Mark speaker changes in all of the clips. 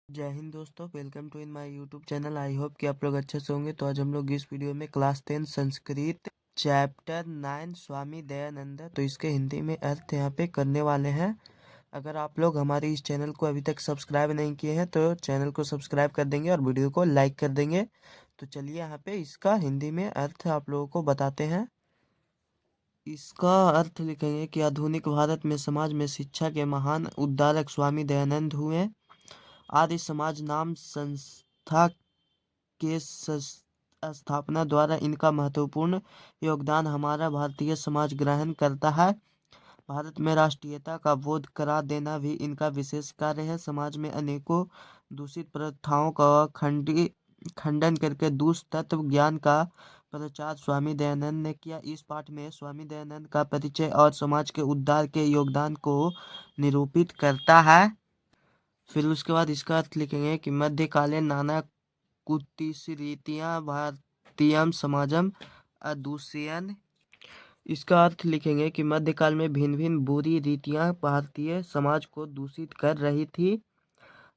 Speaker 1: जय हिंद दोस्तों, welcome to in my YouTube channel. I hope कि आप लोग अच्छे से होंगे। तो आज हम लोग इस वीडियो में क्लास 10 संस्कृत चैप्टर 9 स्वामी दयानंद तो इसके हिंदी में अर्थ यहाँ पे करने वाले हैं। अगर आप लोग हमारे इस चैनल को अभी तक सब्सक्राइब नहीं किए हैं तो चैनल को सब्सक्राइब कर देंगे और वीडियो को लाइक कर देंगे। तो चलिए यहाँ पे इसका हिंदी में अर्थ आप लोगों को बताते हैं। इसका अर्थ लिखेंगे कि आधुनिक भारत में समाज में शिक्षा के महान उद्धारक स्वामी दयानंद हुए। आर्य समाज नाम संस्था के स्थापना द्वारा इनका महत्वपूर्ण योगदान हमारा भारतीय समाज ग्रहण करता है। भारत में राष्ट्रीयता का बोध करा देना भी इनका विशेष कार्य है। समाज में अनेकों दूषित प्रथाओं का खंडन करके दुष्ट तत्व ज्ञान का प्रचार स्वामी दयानंद ने किया। इस पाठ में स्वामी दयानंद का परिचय और समाज के उद्धार के योगदान को निरूपित करता है। फिर उसके बाद इसका अर्थ लिखेंगे कि मध्यकालीन नाना कुटिलरीतियां भारतीयम समाजम अदूषयन। इसका अर्थ लिखेंगे कि मध्यकाल में भिन्न भिन्न बुरी रीतियां भारतीय समाज को दूषित कर रही थी।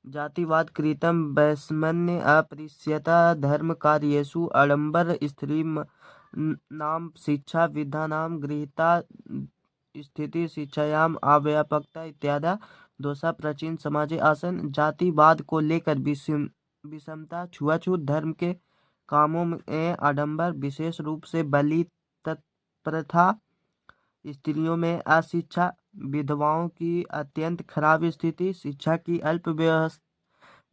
Speaker 1: जातिवाद, कृतम वैषम्य, अपृश्यता, धर्म कार्येषु आडंबर, स्त्री नाम शिक्षा, विद्या नाम गृहीता, स्थिति शिक्षायाम अव्यापकता इत्यादि दोषा प्राचीन समाजे आसन। जातिवाद को लेकर विषमता, छुआछूत, धर्म के कामों में आडंबर, विशेष रूप से बलि तत्प्रथा, स्त्रियों में अशिक्षा, विधवाओं की अत्यंत खराब स्थिति, शिक्षा की अल्प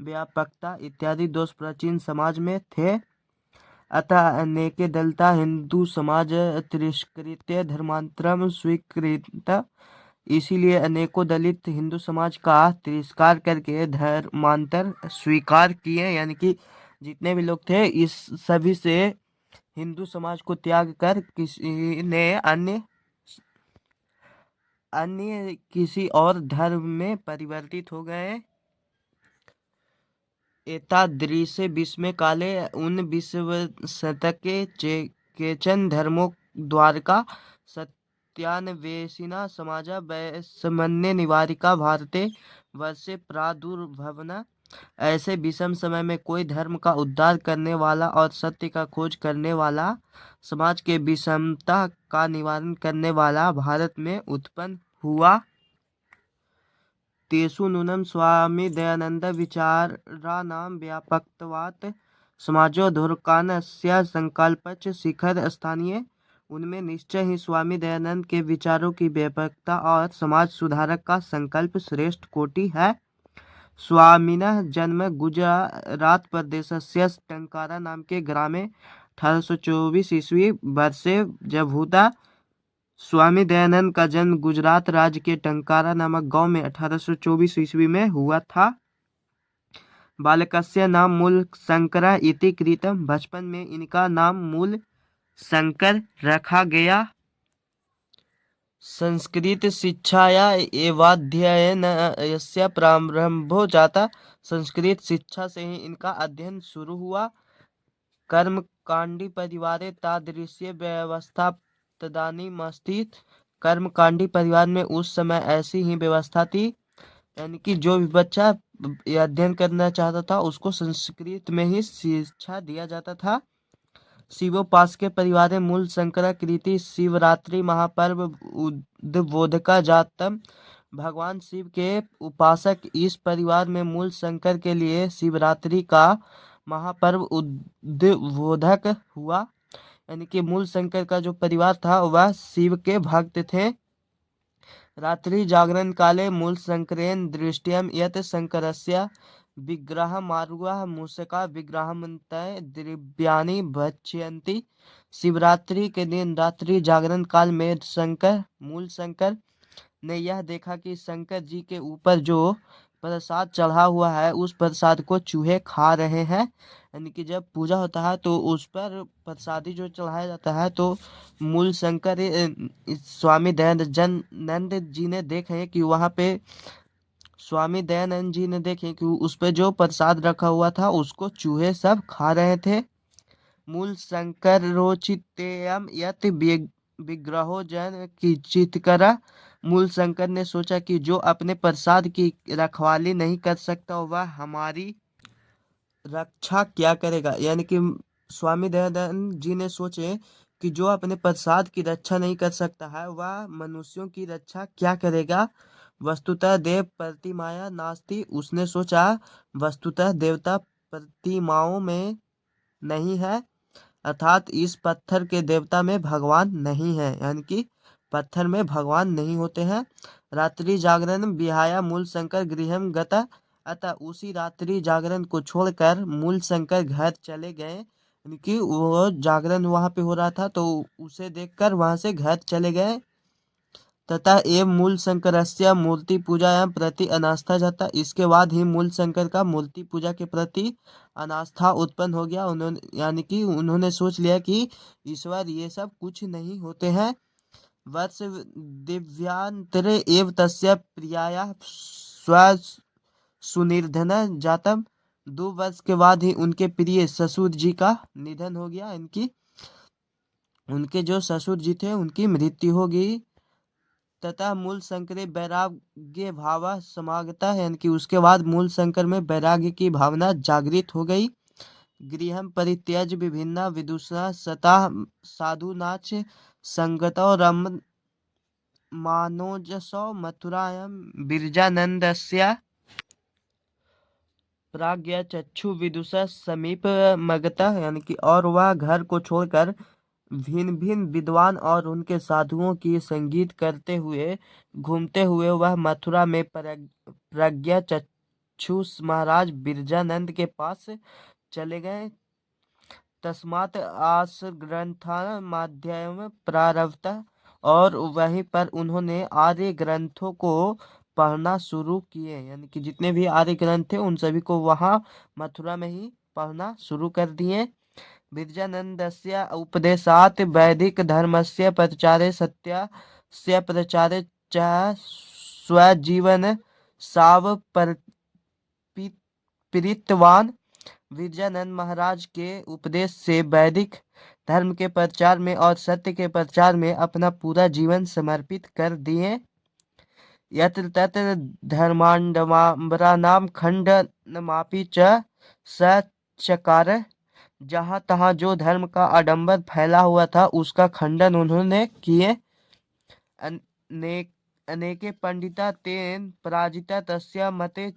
Speaker 1: व्यापकता इत्यादि दोष प्राचीन समाज में थे। अतः अनेके दलता हिंदू समाज तिरस्कृत्य धर्मांतरम स्वीकृत। इसीलिए अनेकों दलित हिंदू समाज का तिरस्कार करके धर्मांतर स्वीकार किए। यानी कि जितने भी लोग थे इस सभी से हिंदू समाज को त्याग कर किसी ने अन्य किसी और धर्म में परिवर्तित हो गए। एतादृशे विस्मय काले उन विश्व शतक केचन धर्मों द्वारका सत्यान्वेषिणा समाजा वैषम्य निवारिका भारते वर्षे प्रादुर्भवना। ऐसे विषम समय में कोई धर्म का उद्धार करने वाला और सत्य का खोज करने वाला, समाज के विषमता का निवारण करने वाला भारत में उत्पन्न हुआ। तेषु नूनं स्वामी दयानंद विचाराणां व्यापकत्वात् समाजोद्धारकस्य संकल्पच शिखर स्थानीय। उनमें निश्चय ही स्वामी दयानंद के विचारों की व्यापकता और समाज सुधारक का संकल्प श्रेष्ठ कोटि है। स्वामिनः जन्म गुजरात प्रदेशस्य टंकारा नाम के ग्रामे 1824 ईस्वी वर्षे जभूता। स्वामी दयानंद का जन्म गुजरात राज्य के टंकारा नामक गांव में 1824 ईस्वी में हुआ था। बालकस्य नाम मूल शंकर इति कृतम। बचपन में इनका नाम मूल शंकर रखा गया। संस्कृत शिक्षाया एवाध्ययनस्य प्रारंभो जाता। संस्कृत शिक्षा से ही इनका अध्ययन शुरू हुआ। कर्मकांडी परिवारे तादृश्य व्यवस्था तदानीमस्ति। कर्मकांडी परिवार में उस समय ऐसी ही व्यवस्था थी। यानी कि जो भी बच्चा अध्ययन करना चाहता था उसको संस्कृत में ही शिक्षा दिया जाता था। शिवोपास के परिवार में मूल शंकराकृति शिवरात्रि महापर्व उद्बोधका जातम। भगवान शिव के उपासक इस परिवार में मूल शंकर के लिए शिवरात्रि का महापर्व उद्बोधक हुआ। यानी कि मूल शंकर का जो परिवार था वह शिव के भक्त थे। रात्रि जागरण काले मूल शंकरेण दृष्टियम यत शंकरस्य विग्रहमारुह्य मूषका विग्रहमन्तः द्रव्याणि भक्षयन्ति। शिवरात्रि के दिन रात्रि जागरण काल में मूल शंकर ने यह देखा कि शंकर जी के ऊपर जो प्रसाद चढ़ा हुआ है उस प्रसाद को चूहे खा रहे हैं। यानी कि जब पूजा होता है तो उस पर प्रसादी जो चढ़ाया जाता है तो मूल शंकर स्वामी दयानंद जी ने देखे कि वहाँ पे स्वामी दयानंद जी ने देखे कि उस पे जो प्रसाद रखा हुआ था उसको चूहे सब खा रहे थे। मूल शंकर रोचितेयम यत विग्रहो जन किंचित्करा। मूलशंकर ने सोचा कि जो अपने प्रसाद की रखवाली नहीं कर सकता वह हमारी रक्षा क्या करेगा। यानी कि स्वामी दयानंद जी ने सोचे कि जो अपने प्रसाद की रक्षा नहीं कर सकता है वह मनुष्यों की रक्षा क्या करेगा। वस्तुतः देव प्रतिमाया नास्ति, उसने सोचा वस्तुतः देवता प्रतिमाओं में नहीं है, अर्थात इस पत्थर के देवता में भगवान नहीं है, यानी कि पत्थर में भगवान नहीं होते हैं। रात्रि जागरण विहाया मूल शंकर गृहम गता, अतः उसी रात्रि जागरण को छोड़कर मूल शंकर घर चले गए, यानी कि वो जागरण वहां पे हो रहा था तो उसे देखकर वहां से घर चले गए। तथा एवं मूल शंकरस्य मूर्ति पूजायां प्रति अनास्था जाता, इसके बाद ही मूल शंकर का मूर्ति पूजा के प्रति अनास्था उत्पन्न हो गया। उन्होंने यानी कि उन्होंने सोच लिया कि ईश्वर ये सब कुछ नहीं होते हैं। वर्ष दिव्यांतरे एव तस्य प्रियाया स्व सुनिर्धन जातम, 2 वर्ष के बाद ही उनके प्रिय ससुर जी का निधन हो गया। इनकी उनके जो ससुर जी थे उनकी मृत्यु हो गई। तथा मूल शंकरे वैराग्य भाव समागता है, यानी कि उसके बाद मूल शंकर में वैराग्य की भावना जागृत हो गई। गृहम परित्यज विभिन्न विदुषा सता साधु नाच संगतो रम मानोजसो मथुरायां बिरजानंदस्य प्राज्ञ चक्षु विदुषा समीप मगता, यानी कि और वह घर को छोड़कर भिन्न भिन्न विद्वान और उनके साधुओं की संगीत करते हुए घूमते हुए वह मथुरा में प्रज्ञा चक्षु महाराज बिरजानंद के पास चले गए। तस्मात् आस ग्रंथा माध्यम प्रारब्ध, और वहीं पर उन्होंने आर्य ग्रंथों को पढ़ना शुरू किए, यानी कि जितने भी आर्य ग्रंथ थे उन सभी को वहां मथुरा में ही पढ़ना शुरू कर दिए। विरजानन्दस्य उपदेशात् वैदिक धर्मस्य प्रचारे सत्यस्य प्रचारे च स्वजीवन सावपरीतवान्, विरजानंद महाराज के उपदेश से वैदिक धर्म के प्रचार में और सत्य के प्रचार में अपना पूरा जीवन समर्पित कर दिए। यत्र तत्र धर्मांडमाम्बरानां खंडनमापि च सचकार, जहां तहां जो धर्म का आडंबर फैला हुआ था उसका खंडन उन्होंने किए। अनेक अनेके पंडिता तेन पराजिता तस्य मते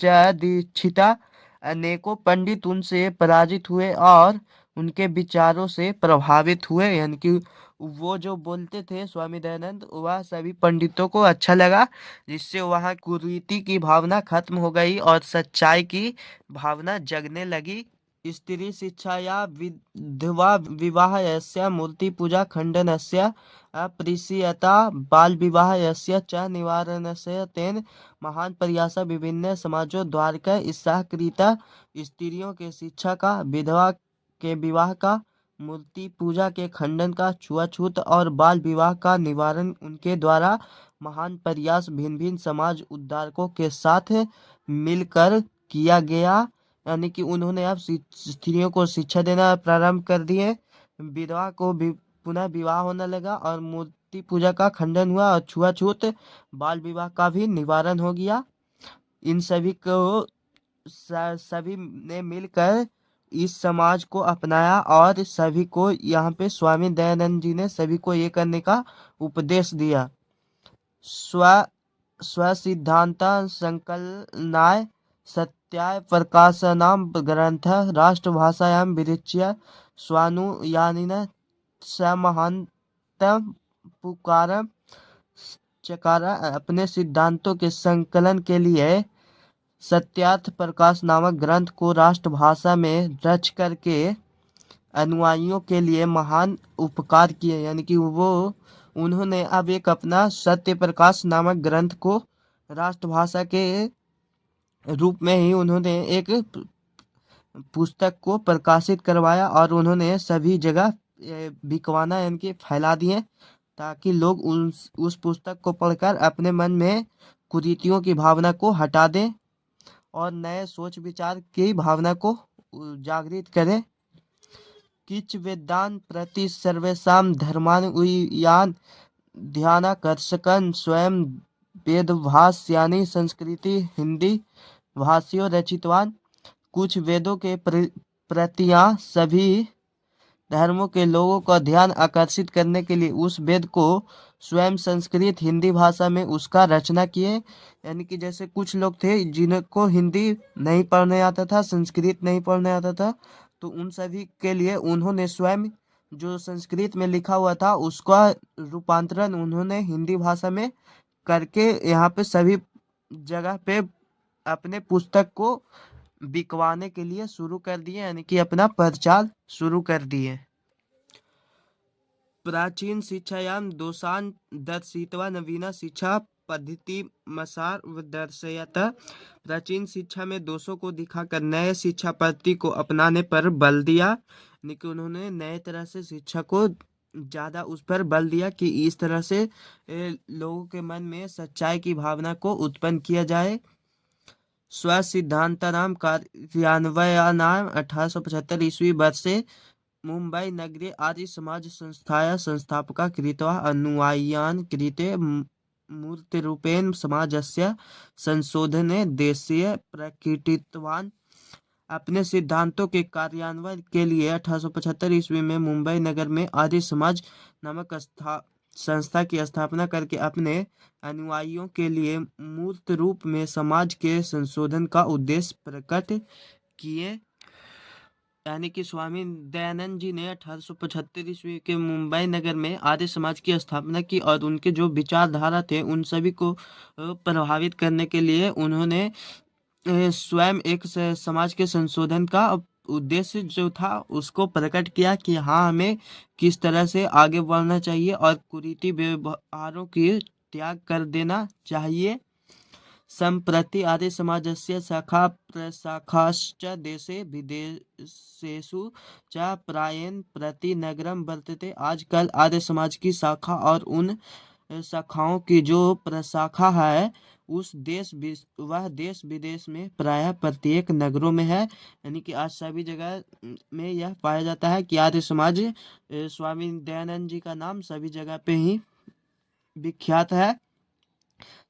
Speaker 1: च दीक्षिता, अनेकों पंडित उनसे पराजित हुए और उनके विचारों से प्रभावित हुए, यानी कि वो जो बोलते थे स्वामी दयानंद वह सभी पंडितों को अच्छा लगा, जिससे वहाँ कुरीति की भावना खत्म हो गई और सच्चाई की भावना जगने लगी। स्त्री शिक्षाया विधवा विवाहस्य मूर्ति पूजा खंडनस्य अप्रियता बाल विवाहस्य च निवारणस्य तेन महान प्रयास विभिन्न समाजों द्वारा सहकृता, स्त्रियों के शिक्षा का, विधवा के विवाह का, मूर्ति पूजा के खंडन का, छुआछूत और बाल विवाह का निवारण उनके द्वारा महान प्रयास भिन्न भिन्न समाज उद्धारकों के साथ मिलकर किया गया। यानी कि उन्होंने अब स्त्रियों को शिक्षा देना प्रारंभ कर दिए, विधवा को भी पुनः विवाह होने लगा और मूर्ति पूजा का खंडन हुआ और छुआछूत बाल विवाह का भी निवारण हो गया। इन सभी को सभी ने मिलकर इस समाज को अपनाया और सभी को यहाँ पे स्वामी दयानंद जी ने सभी को ये करने का उपदेश दिया। स्व स्वसिद्धांता संकलनाय सत्याय प्रकाशनां ग्रंथः राष्ट्रभाषायां विरच्य स्वानुयायिनः समहान्तं पुकारं चकार, अपने सिद्धांतों के संकलन के लिए सत्यार्थ प्रकाश नामक ग्रंथ को राष्ट्रभाषा में रच करके अनुयायियों के लिए महान उपकार किए, यानी कि वो उन्होंने अब एक अपना सत्य प्रकाश नामक ग्रंथ को राष्ट्रभाषा के रूप में ही उन्होंने एक पुस्तक को प्रकाशित करवाया और उन्होंने सभी जगह बिकवाना यानी कि फैला दिए, ताकि लोग उस पुस्तक को पढ़कर अपने मन में कुरीतियों की भावना को हटा दें और नए सोच विचार की भावना को जागृत करें। किच वेदांत प्रति सर्वेषां धर्मानुयायिनां ध्यानाकर्षकन स्वयं वेदभाष्यानि संस्कृति हिंदी भाषियों रचितवान। कुछ वेदों के प्रतियां सभी धर्मों के लोगों का ध्यान आकर्षित करने के लिए उस वेद को स्वयं संस्कृत हिंदी भाषा में उसका रचना किए। यानी कि जैसे कुछ लोग थे जिनको हिंदी नहीं पढ़ने आता था, संस्कृत नहीं पढ़ने आता था, तो उन सभी के लिए उन्होंने स्वयं जो संस्कृत में लिखा हुआ था उसका रूपांतरण उन्होंने हिंदी भाषा में करके यहाँ पे सभी जगह पे अपने पुस्तक को बिकवाने के लिए शुरू कर दिए, यानी कि अपना प्रचार शुरू कर दिए। प्राचीन शिक्षायां दोषान् दर्शित्वा नवीना शिक्षा पद्धति मसार दर्शयत। प्राचीन शिक्षा में दोषों को दिखाकर नए शिक्षा पद्धति को अपनाने पर बल दिया, यानी कि उन्होंने नए तरह से शिक्षा को ज्यादा उस पर बल दिया कि इस तरह से लोगों के मन में सच्चाई की भावना को उत्पन्न किया जाए। स्वसिद्धांतानां कार्यान्वयनाय 1875 ईस्वी वर्षे मुंबई नगरे आर्य समाज संस्थाया संस्थापका कृत्वा अनुयायिनां कृते मूर्तिरूपेण समाजस्य संशोधने देशीय प्रकटितवान्। अपने सिद्धांतों के कार्यान्वयन के लिए 1875 ईस्वी में मुंबई नगर में आर्य समाज नामक संस्था की स्थापना करके अपने अनुयायियों के लिए मूर्त रूप में समाज के संशोधन का उद्देश्य प्रकट किए। यानी कि स्वामी दयानंद जी ने 1875 ईस्वी के मुंबई नगर में आर्य समाज की स्थापना की और उनके जो विचारधारा थे उन सभी को प्रभावित करने के लिए उन्होंने स्वयं एक समाज के संशोधन का उद्देश्य जो था उसको प्रकट किया कि हाँ हमें किस तरह से आगे बढ़ना चाहिए और कुरीति व्यवहारों की त्याग कर देना चाहिए। सम्प्रति आर्य समाजस्य शाखा प्रशाखाश्च देशे विदेशेषु च प्रायेण प्रति नगरम वर्तते। आजकल आर्य समाज की शाखा और उन शाखाओं की जो प्रशाखा है वह देश विदेश में प्रायः प्रत्येक नगरों में है। यानी कि आज सभी जगह में यह पाया जाता है कि आर्य समाज स्वामी दयानंद जी का नाम सभी जगह पे ही विख्यात है।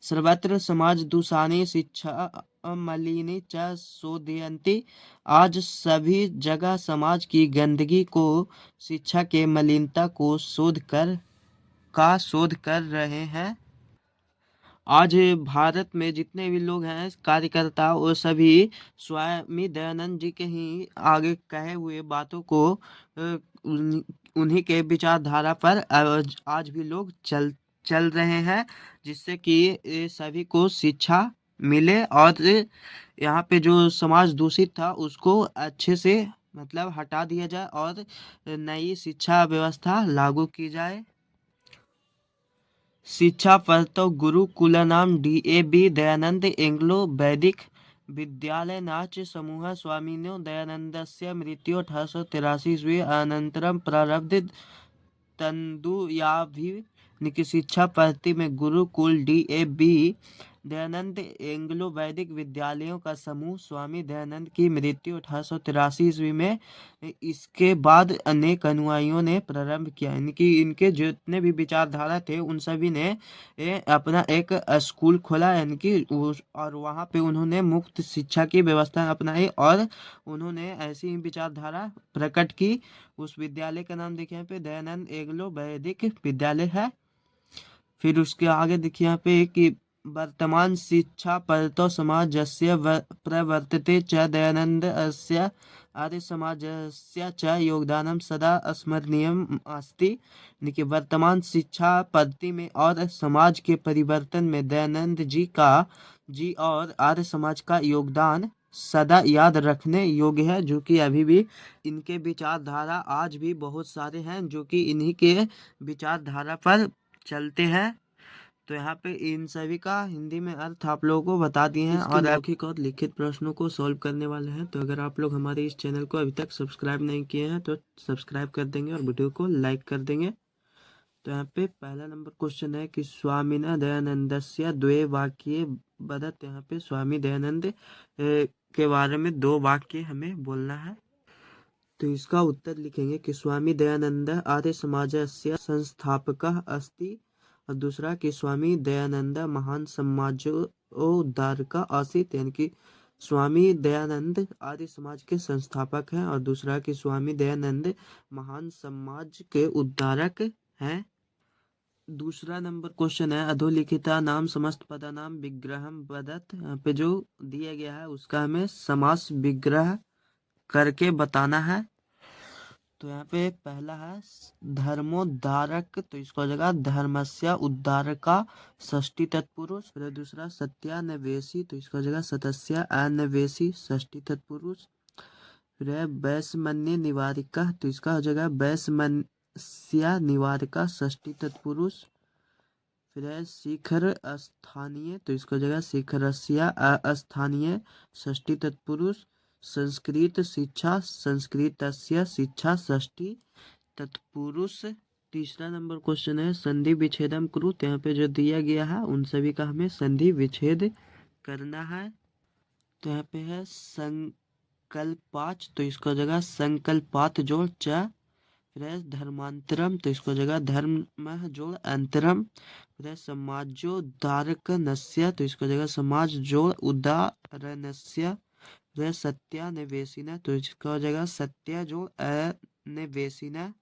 Speaker 1: सर्वत्र समाज दूषानी शिक्षा मलिनी च शोधयन्ति। आज सभी जगह समाज की गंदगी को शिक्षा के मलिनता को शोध कर रहे हैं। आज भारत में जितने भी लोग हैं कार्यकर्ता वो सभी स्वामी दयानंद जी के ही आगे कहे हुए बातों को उन्हीं के विचारधारा पर आज भी लोग चल रहे हैं, जिससे कि सभी को शिक्षा मिले और यहाँ पे जो समाज दूषित था उसको अच्छे से मतलब हटा दिया जाए और नई शिक्षा व्यवस्था लागू की जाए। शिक्षा परतो गुरुकुलनाम DAB दयानंद एंग्लो वैदिक विद्यालय नाच समूह स्वामिनो दयानंदस्य मृत्यु 1883 ईस्वी अनंतरम प्रारब्ध तंदुयाभिनिक शिक्षा पद्धति में गुरुकुल DAB दयानंद एंग्लो वैदिक विद्यालयों का समूह स्वामी दयानंद की मृत्यु 1883 ईस्वी में। इसके बाद अनेक अनुयायियों ने प्रारंभ किया, यानी कि इनके जितने भी विचारधारा थे उन सभी ने अपना एक स्कूल खोला, यानी कि और वहाँ पे उन्होंने मुफ्त शिक्षा की व्यवस्था अपनाई और उन्होंने ऐसी ही विचारधारा प्रकट की। उस विद्यालय का नाम देखिए यहाँ पे दयानंद एंग्लो वैदिक विद्यालय है। फिर उसके आगे देखिए यहाँ पे कि वर्तमान शिक्षा परतो समाजस्य प्रवर्तते च दयानंद अस्य आर्य समाजस्य च योगदानम सदा स्मरणीयम अस्ति। यानी कि वर्तमान शिक्षा पद्धति में और समाज के परिवर्तन में दयानंद जी और आर्य समाज का योगदान सदा याद रखने योग्य है, जो कि अभी भी इनके विचारधारा आज भी बहुत सारे हैं जो कि इन्हीं के विचारधारा पर चलते हैं। तो यहाँ पे इन सभी का हिंदी में अर्थ आप लोगों को बता दिए हैं और मौखिक और लिखित प्रश्नों को सॉल्व करने वाले हैं। तो अगर आप लोग हमारे इस चैनल को अभी तक सब्सक्राइब नहीं किए हैं तो सब्सक्राइब कर देंगे और वीडियो को लाइक कर देंगे। तो यहाँ पे पहला नंबर क्वेश्चन है कि स्वामिना दयानंदस्य द्वे वाक्ये वदत्। यहाँ पे स्वामी दयानंद के बारे में 2 वाक्य हमें बोलना है। तो इसका उत्तर लिखेंगे कि स्वामी दयानंद आर्य समाजस्य संस्थापकः अस्ति और दूसरा कि स्वामी दयानंद महान समाजोद्धारका आसित, यानी कि स्वामी दयानंद आर्य समाज के संस्थापक हैं। और दूसरा कि स्वामी दयानंद महान समाज के उद्धारक हैं। दूसरा नंबर क्वेश्चन है अधोलिखिता नाम समस्त पदा नाम विग्रहम वदत। यहाँ पे जो दिया गया है उसका हमें समास विग्रह करके बताना है। तो यहाँ पे पहला है धर्मोद्धारक, तो इसको हो जाएगा धर्मस्य उद्धारका षष्ठी तत्पुरुष। फिर दूसरा सत्यान्वेषी, तो इसको हो जाएगा सतस्य अन्वेषी षष्ठी तत्पुरुष। फिर है वैषम्य निवारिका, तो इसका हो जाएगा वैषम्या निवारिका षष्ठी तत्पुरुष। फिर है शिखर स्थानीय, तो इसको हो जाएगा शिखरस्या अस्थानीय षष्ठी तत्पुरुष। संस्कृत शिक्षा संस्कृतस्य शिक्षा षष्ठी तत्पुरुष। तीसरा नंबर क्वेश्चन है संधि विच्छेदम कुरु। यहाँ पे जो दिया गया है उन सभी का हमें संधि विच्छेद करना है। तो यहाँ पे है संकल्पाच, तो इसको जगह संकल्पात जोड़ च। फिर है धर्मांतरम, तो इसको जगह धर्म जोड़ अंतरम। फिर है समाजोद्धारक नस्य, तो इसको जगह समाज जोड़ उदाहरणस्य। फिर है सत्यान्वेषिना, तो इसका हो जाएगा सत्य जोड़ अन्वेषिना।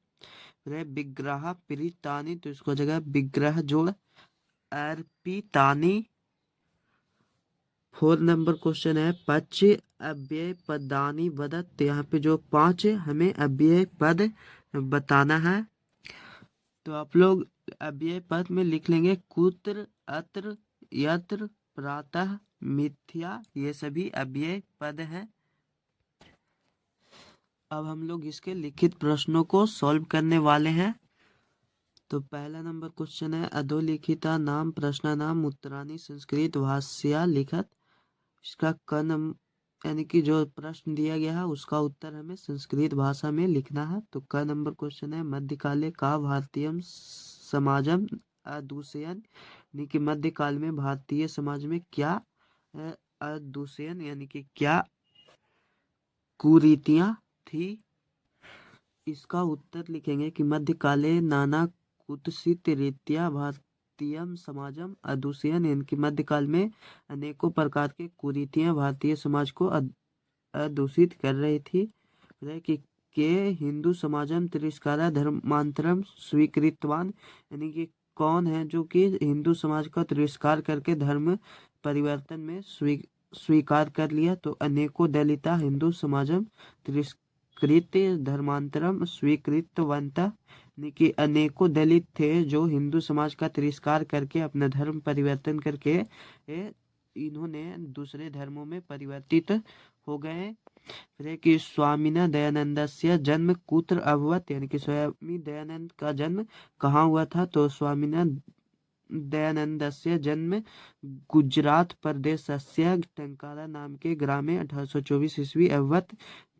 Speaker 1: फिर है विग्रह पीड़ितानी, तो इसको जगह विग्रह जोड़ अर्पितानी। 4 नंबर क्वेश्चन है पच अव्यय पदानी वदत। यहाँ पे जो 5 हमें अव्यय पद बताना है। तो आप लोग अव्यय पद में लिख लेंगे कुत्र अत्र यत्र प्रातः मिथ्या, ये सभी अव्यय पद हैं। अब हम लोग इसके लिखित प्रश्नों को सॉल्व करने वाले हैं। तो पहला नंबर क्वेश्चन है अधोलिखिता नाम प्रश्न नाम उत्तरानी संस्कृत भाष्या लिखत। इसका क नंबर यानी कि जो प्रश्न दिया गया है उसका उत्तर हमें संस्कृत भाषा में लिखना है। तो क नंबर क्वेश्चन है मध्यकाले का भारतीय समाजम अदूषयन, यानी कि मध्यकाल में भारतीय समाज में क्या अदूषयन यानी कि क्या कुरीतियां थी। इसका उत्तर लिखेंगे कि मध्यकाले नाना कुत्सित रीत्या भारतीयम समाजम अदूषयन, यानी कि मध्यकाल में अनेकों प्रकार के कुरीतियां भारतीय समाज को अदूषित कर रही थी। कि के हिंदू समाजम तिरस्कारा धर्मांतरम स्वीकृतवान, यानी कि कौन है जो कि हिंदू समाज का तिरस्कार करके धर्म परिवर्तन में स्वीकार कर लिया। तो अनेकों दलिता हिंदू समाजम तिरस्कृत धर्मांतरम स्वीकृतवंता, यानी कि अनेकों दलित थे जो हिंदू समाज का तिरस्कार करके अपना धर्म परिवर्तन करके इन्होंने दूसरे धर्मों में परिवर्तित हो गए। फिर कि स्वामिना दयानंदस्य जन्म कुत्र अभवत, यानी कि स्वामी दयानंद का जन्म कहाँ हुआ था। तो स्वामिना दयानंदस्य जन्म गुजरात प्रदेशस्य टंकारा नाम के ग्राम में 1824 ईस्वी अवत।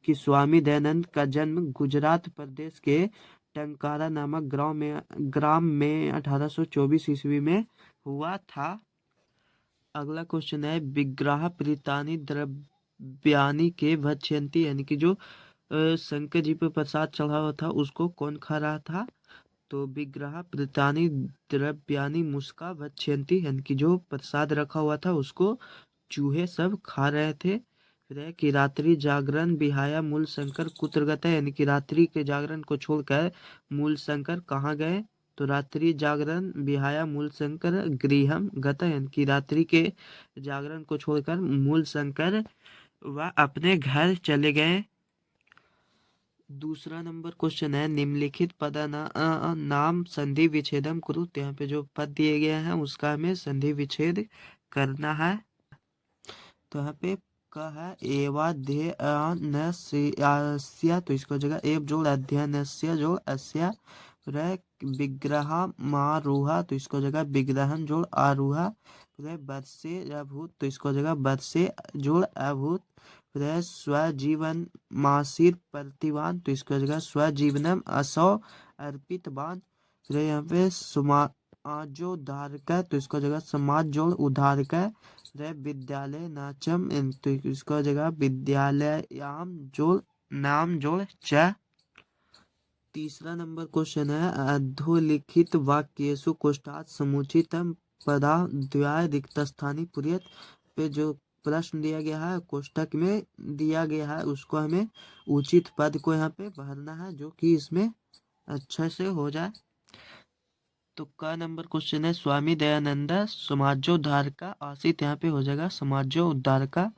Speaker 1: कि स्वामी दयानंद का जन्म गुजरात प्रदेश के टंकारा नामक ग्राम में 1824 ईस्वी में हुआ था। अगला क्वेश्चन है विग्रह प्रीतानी द्रव्यानी के भक्ष्यंती, यानी कि जो शंकर जी पे प्रसाद चढ़ा हुआ था उसको कौन खा रहा था। तो विग्रह प्रीतानी द्रव्यानी मुस्का भक्ष्यंती, यानी कि जो प्रसाद रखा हुआ था उसको चूहे सब खा रहे थे। फिर है कि रात्रि जागरण बिहाया मूल शंकर कुत्र गता, यानी कि रात्रि के जागरण को छोड़कर मूल शंकर कहाँ गए। तो रात्रि जागरण बिहाया मूल शंकर गृहम गता, यानी कि रात्रि के जागरण को छोड़कर मूल शंकर वह अपने घर चले गए। दूसरा नंबर क्वेश्चन है निम्नलिखित पद नाम संधि विच्छेदम कुरु। यहाँ पे जो पद दिए गए हैं उसका हमें संधि विच्छेद करना है। तो यहाँ पे का है एवाध्ययनस्य, तो इसको जगह एव जोड़ अध्ययनस्य जोड़ अस्या। विग्रह मारूहा, तो इसको जगह विग्रहम जोड़ आरूहा। वर्षे अभूत, तो इसको जगह वर्षे जोड़ अभूत। स्वजीवन मासिर प्रतिवान, तो इसको जगह स्वजीवनम असौ अर्पितवान। फिर यहाँ पे समाजोद्धारक, तो इसको जगह समाज जोड़ उद्धारक। विद्यालय नाचम, तो इसको जगह विद्यालयाम जोड़ नाम जोड़ च। तीसरा नंबर क्वेश्चन है अधोलिखित वाक्येषु कोष्ठात् समुचितम पदाद्वय रिक्तस्थानि पूरयेत्। पे जो प्रश्न दिया गया है कोष्ठक में दिया गया है उसको हमें उचित पद को यहाँ पे भरना है जो कि इसमें अच्छे से हो जाए। तो का नंबर क्वेश्चन है स्वामी दयानंद समाजोद्धार का आसित, यहाँ पे हो जाएगा समाजोद्धार का।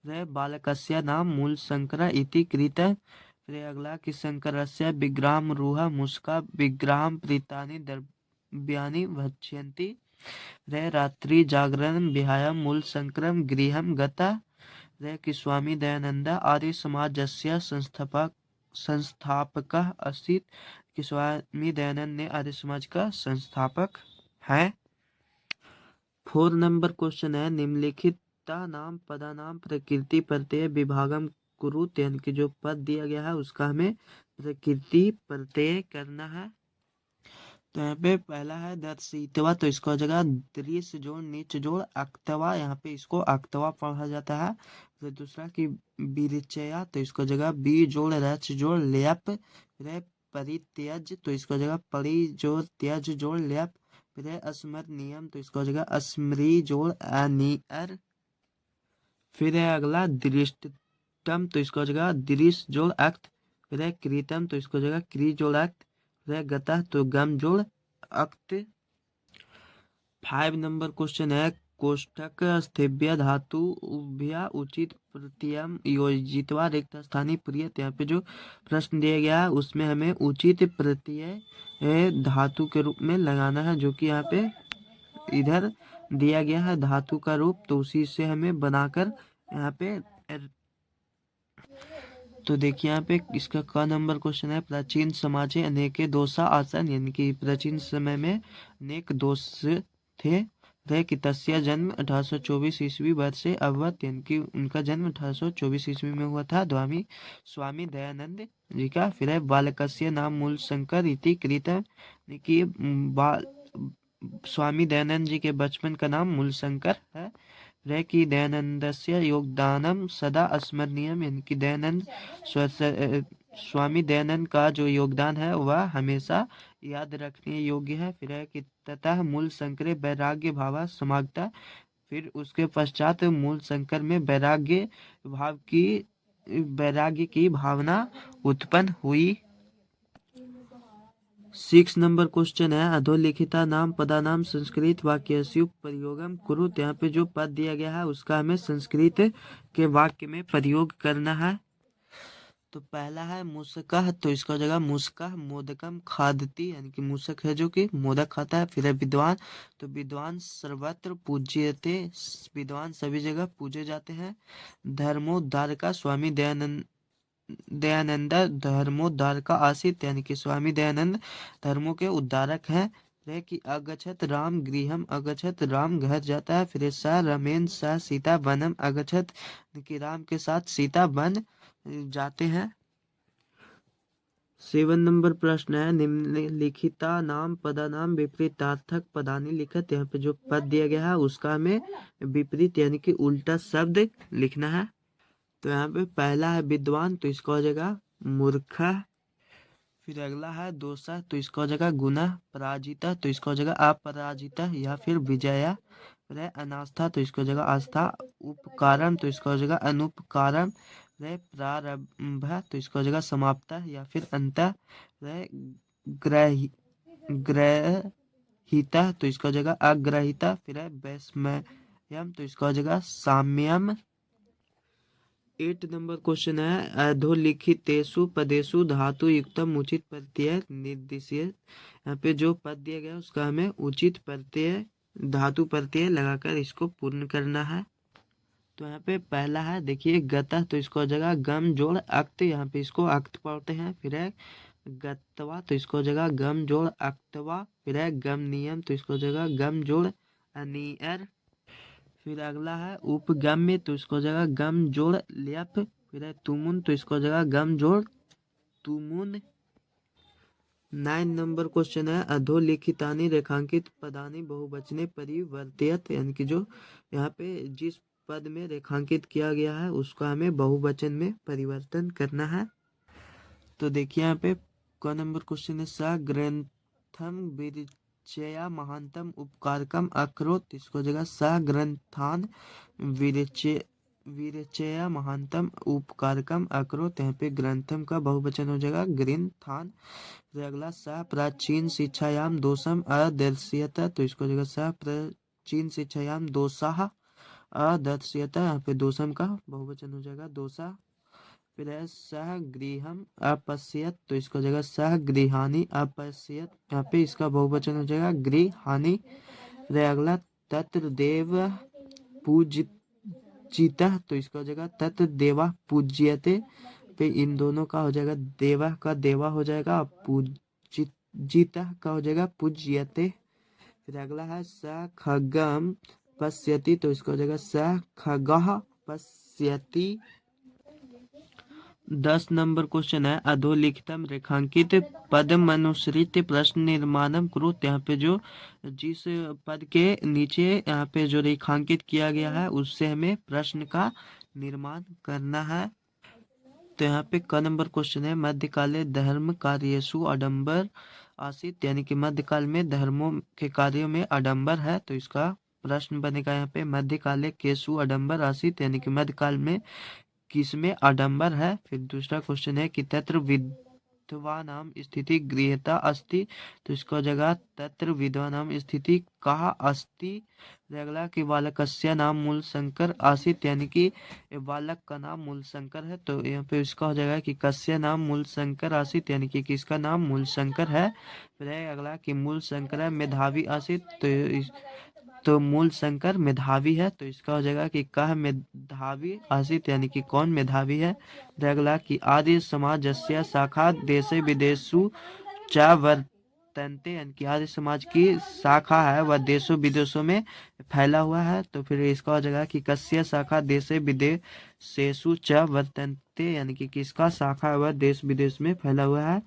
Speaker 1: रे बालकस्य नाम मूल शंकर इति कृत। फिर अगला कि शंकरस्य विग्रहम रूह मुस्का विग्रहम प्रीतानि द्रव्यानि भक्ष्यन्ति। रे रात्रि जागरण विहाय मूल शंकरम गृहम गता। रे कि स्वामी दयानंद आर्य समाजस्य संस्थापक अस्ति, कि स्वामी दयानंद ने आर्य समाज का संस्थापक है। 4 नंबर क्वेश्चन है निम्नलिखित नाम पदानाम प्रकृति प्रत्यय विभागम कुरुत, यानी कि जो पद दिया गया है उसका हमें प्रकृति प्रत्यय करना है। तो यहाँ पे पहला है दर्शितवा, तो इसको हो जाएगा दृश्य जोड़ नीच जोड़ अक्तवा, यहाँ पे इसको अक्तवा पढ़ा जाता है। फिर दूसरा की विरिचया, तो इसको जगह बी जोड़ रच जोड़ लेप। फिर परित्यज, तो इसको जगह परि जोड़ त्यज जोड़ लेप। फिर अस्मरणीयम, तो इसको जगह अस्मरी जोड़ अनियर। फिर है अगला दृष्टम, तो इसको जगह दृश्य जोड़ अक्त। फिर है कृतम, तो इसको जगह क्री जोड़ अक्त। फिर है गता, तो गम जोड़ अक्त। 5 नंबर क्वेश्चन है कोष्ठक स्थिभ्य धातु उभ्या उचित प्रत्ययम योजित्वा रिक्त स्थानीय प्रियत। यहाँ पे जो प्रश्न दिया गया है उसमें हमें उचित प्रत्यय धातु के रूप में लगाना है, जो कि यहाँ पे इधर दिया गया है धातु का रूप, तो उसी से हमें बनाकर यहाँ पे। तो देखिए यहाँ पे इसका क नंबर क्वेश्चन है प्राचीन समाजे अनेके दोषा आसन, यानी कि प्राचीन समय में अनेक दोष थे। थे कि तस्य जन्म 1824 ईस्वी वर्ष से अवत, यानी कि उनका जन्म 1824 ईस्वी में हुआ था स्वामी स्वामी दयानंद जी का। फिर है बालकस्य नाम मूल शंकर इति कृत, यानी कि स्वामी दयानंद जी के बचपन का नाम मूल शंकर है। रह कि दयानंदस्य योगदानम सदा स्मरणीयम, यानी कि दयानंद स्वामी दयानंद का जो योगदान है वह हमेशा याद रखने योग्य है। फिर है कि ततः मूल शंकरे वैराग्य भाव समागता, फिर उसके पश्चात मूल शंकर में वैराग्य की भावना उत्पन्न हुई। 6 नंबर क्वेश्चन है अधोलिखिता नाम पदानाम संस्कृत वाक्यस्यु प्रयोगम कुरुत। यहाँ पे जो पद दिया गया है उसका हमें संस्कृत के वाक्य में प्रयोग करना है। तो पहला है मूसकः, तो इसका जगह मूसकः मोदकम खादती, यानी कि मूसक है जो कि मोदक खाता है। फिर है विद्वान, तो विद्वान सर्वत्र पूज्यते, विद्वान सभी जगह पूजे जाते हैं। धर्मोद्धार का स्वामी दयानंद धर्मोद्धार का आसित, यानी कि स्वामी दयानंद धर्मों के उद्धारक हैं। रे कि अगछत राम गृहम, अगछत राम घर जाता है। फिर स रमेन स सीता वनम अगछत, कि राम के साथ सीता वन जाते हैं। 7 नंबर प्रश्न है निम्नलिखिता नाम पदानाम विपरीतार्थक पदानी लिखत। यहाँ पे जो पद दिया गया है उसका हमें विपरीत यानी कि उल्टा शब्द लिखना है। तो यहाँ पे पहला है विद्वान, तो इसका हो जाएगा मूर्ख। फिर अगला है दोषा, तो इसका हो जाएगा गुना। पराजिता, तो इसका हो जाएगा अपराजिता या फिर विजया। फिर है अनास्था, तो इसका हो जाएगा आस्था। उपकारम, तो इसका हो जाएगा अनुपकारम। रह प्रारंभ, तो इसका हो जाएगा समाप्ता या फिर अंत। रह ग्रहिता, तो इसका हो जाएगा अग्रहिता। फिर है वैस्मयम, तो इसका हो जाएगा साम्यम। 8 नंबर क्वेश्चन है अधोलिखितेषु पदेषु धातु युक्तम उचित प्रत्यय निर्दिश्य। यहाँ पे जो पद दिया गया है उसका हमें उचित प्रत्यय धातु प्रत्यय लगाकर इसको पूर्ण करना है। तो यहाँ पे पहला है देखिए गता, तो इसको हो जाएगा गम जोड़ अक्त, यहाँ पे इसको अक्त पढ़ते हैं। फिर है गत्वा, तो इसको हो जाएगा गम जोड़ अक्तवा। फिर है गम नियम, तो इसको हो जाएगा गम जोड़ अनियर। फिर अगला है उपगम्य, तो इसको हो जाएगा गम जोड़ ल्यप। फिर है तुमुन, तो इसको हो जाएगा गम जोड़ तुमुन। 9 नंबर क्वेश्चन है अधोलिखितानि रेखांकित पदानि बहुवचने परिवर्तित, यानी कि जो यहाँ पे जिस पद में रेखांकित किया गया है उसका हमें बहुवचन में परिवर्तन करना है। तो देखिए यहाँ पे क नंबर क्वेश्चन है स ग्रंथम विरचया महांतम उपकारकम अकरोत, तो इसको हो जाएगा स ग्रंथान विरचय विरचया महांतम उपकारकम अकरोत। यहाँ पे ग्रंथम का बहुवचन हो जाएगा ग्रंथान। फिर अगला स प्राचीन शिक्षायाम दोषम अदर्श्यत, तो इसको हो जाएगा स प्राचीन शिक्षायाम दोषाः अदर्श्यत। यहाँ पे दोषम का बहुवचन हो जाएगा दोषा। फिर है सह गृहम अपश्यत, तो इसका हो जाएगा सह गृहानि अपश्यत। यहाँ पे इसका बहुवचन हो जाएगा गृहानि। फिर अगला तत्र देव पूजितः, तो इसका हो जाएगा तत्र देवा पूज्यते। पे इन दोनों का हो जाएगा देवा का देवा हो जाएगा, पूजित जीता का हो जाएगा पूज्यते। फिर अगला है स खगम पश्यति, तो इसका हो जाएगा स खगः पश्यति। 10 नंबर क्वेश्चन है अधोलिखितम रेखांकित पदमनुसृत्य प्रश्न निर्माणम कुरुत। यहाँ पे जो जिस पद के नीचे यहाँ पे जो रेखांकित किया गया है उससे हमें प्रश्न का निर्माण करना है। तो यहाँ पे क नंबर क्वेश्चन है मध्यकाले धर्म कार्यसु आडंबर आसित, यानी कि मध्यकाल में धर्मों के कार्यों में आडंबर है। तो इसका प्रश्न बनेगा यहाँ पे मध्यकाले केसु आडंबर आसित, यानी कि मध्यकाल में किसमें आडंबर है। फिर दूसरा क्वेश्चन है कि तत्र विद्वानाम स्थिति गृहता अस्ति, तो इसका जगह तत्र विद्वानाम स्थिति कहा अस्ति। अगला कि बालकस्य नाम मूल शंकर आसित, यानी कि बालक का नाम मूल शंकर है। तो यहाँ पे इसका हो जाएगा कि कस्य नाम मूल शंकर आसित, यानी कि किसका नाम मूल शंकर है। फिर अगला कि मूल शंकर मेधावी आसित, तो मूल शंकर मेधावी है। तो इसका हो जाएगा कि कह मेधावी आसित, यानी कि कौन मेधावी है। अगला कि आर्य समाजस्य शाखा देशे विदेशु च वर्तन्ते, यानी कि आर्य समाज की शाखा है वह देशों विदेशों में फैला हुआ है। तो फिर इसका हो जाएगा कि कस्य शाखा देशे विदेशेषु च वर्तन्ते, यानी कि किसका शाखा है वह देश विदेश में फैला हुआ है।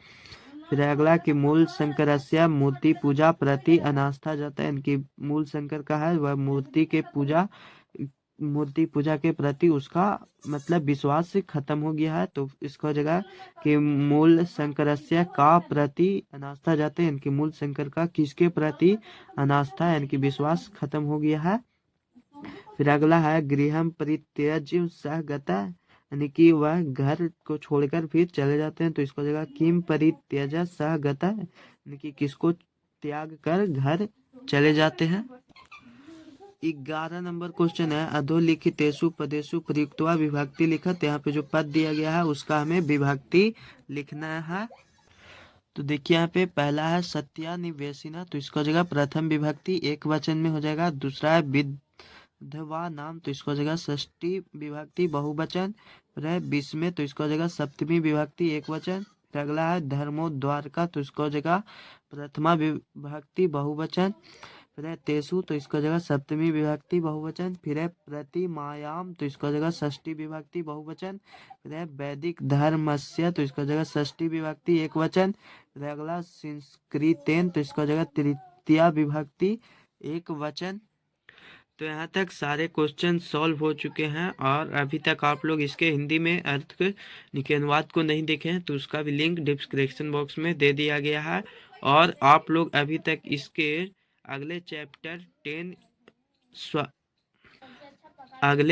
Speaker 1: फिर अगला कि मूल शंकरस्य मूर्ति पूजा प्रति अनास्था जाता है, इनकी मूल शंकर का है वह मूर्ति पूजा के प्रति उसका मतलब विश्वास खत्म हो गया है। तो इसका जगह कि मूल शंकरस्य का प्रति अनास्था जाते हैं, इनकी मूल शंकर का किसके प्रति अनास्था यानी कि विश्वास खत्म हो गया है। फिर अगला है गृहम परित्यज्य सह गता, यानी कि वह घर को छोड़कर फिर चले जाते हैं। तो इसको जगह किम परित्यज सह गता, यानी कि किसको त्याग कर घर चले जाते हैं। 11 नंबर क्वेश्चन है अधोलिखितेषु पदेषु प्रयुक्तवा विभक्ति लिखत, यहाँ पे जो पद दिया गया है उसका हमें विभक्ति लिखना है। तो देखिए यहाँ पे पहला है सत्यानिवेशिना, तो इसका जगह प्रथम विभक्ति एक वचन में हो जाएगा। दूसरा है विधवा नाम, तो इसको जगह षष्ठी विभक्ति बहुवचन। फिर 20 में, तो इसको जगह सप्तमी विभक्ति एक वचन। फिर अगला है धर्मोद्वारका, तो इसको जगह प्रथमा विभक्ति बहुवचन। फिर है तेसु, तो इसको जगह सप्तमी विभक्ति बहुवचन। फिर है प्रतिमायाम, तो इसको जगह षष्ठी विभक्ति बहुवचन। फिर है वैदिक धर्मस्य, तो इसका जगह षष्ठी विभक्ति एक वचन। फिर अगला संस्कृतेन, तो इसका जगह तृतीया विभक्ति एक वचन। तो यहाँ तक सारे क्वेश्चन सॉल्व हो चुके हैं और अभी तक आप लोग इसके हिंदी में अर्थ के अनुवाद को नहीं देखे हैं तो उसका भी लिंक डिस्क्रिप्शन बॉक्स में दे दिया गया है। और आप लोग अभी तक इसके अगले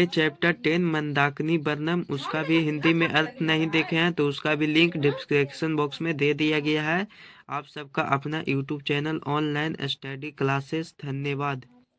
Speaker 1: चैप्टर 10 मंदाकिनी वर्णम उसका भी हिंदी में अर्थ नहीं देखे हैं तो उसका भी लिंक डिस्क्रिप्शन बॉक्स में दे दिया गया है। आप सबका अपना YouTube channel online study classes, धन्यवाद।